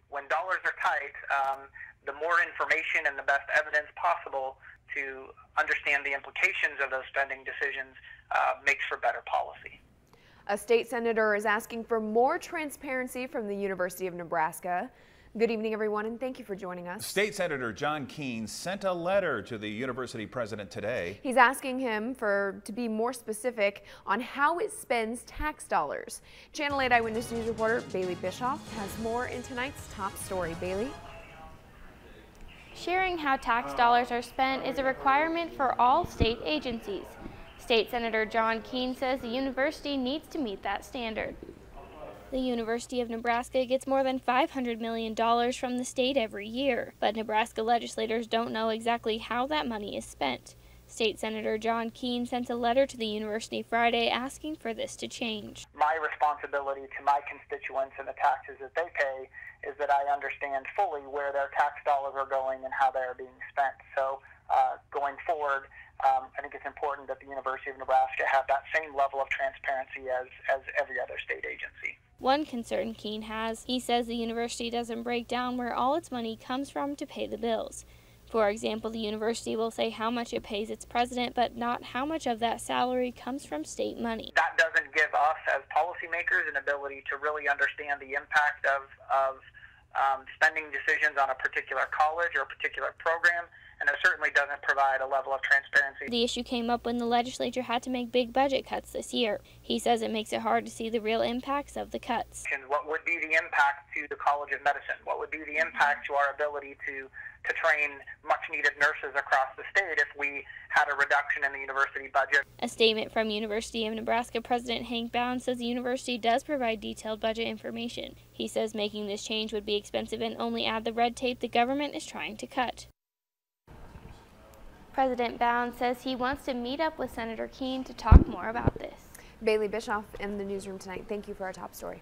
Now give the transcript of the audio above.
when dollars are tight, the more information and the best evidence possible to understand the implications of those spending decisions makes for better policy. A state senator is asking for more transparency from the University of Nebraska. Good evening, everyone, and thank you for joining us. State Senator John Keene sent a letter to the university president today. He's asking him to be more specific on how it spends tax dollars. Channel 8 Eyewitness News reporter Bailey Bischoff has more in tonight's top story. Bailey? Sharing how tax dollars are spent is a requirement for all state agencies. State Senator John Keene says the university needs to meet that standard. The University of Nebraska gets more than $500 million from the state every year, but Nebraska legislators don't know exactly how that money is spent. State Senator John Keene sent a letter to the university Friday asking for this to change. My responsibility to my constituents and the taxes that they pay is that I understand fully where their tax dollars are going and how they are being spent. So going forward, I think it's important that the University of Nebraska have that same level of transparency as every other state agency. One concern Keene has, he says the university doesn't break down where all its money comes from to pay the bills. For example, the university will say how much it pays its president, but not how much of that salary comes from state money. That doesn't give us as policymakers an ability to really understand the impact of spending decisions on a particular college or a particular program, and it certainly doesn't provide a level of transparency. The issue came up when the legislature had to make big budget cuts this year. He says it makes it hard to see the real impacts of the cuts. What would be the impact to the College of Medicine? What would be the impact to our ability to train much-needed nurses across the state if we had a reduction in the university budget? A statement from University of Nebraska President Hank Bound says the university does provide detailed budget information. He says making this change would be expensive and only add the red tape the government is trying to cut. President Bound says he wants to meet up with Senator Keene to talk more about this. Bailey Bischoff in the newsroom tonight. Thank you for our top story.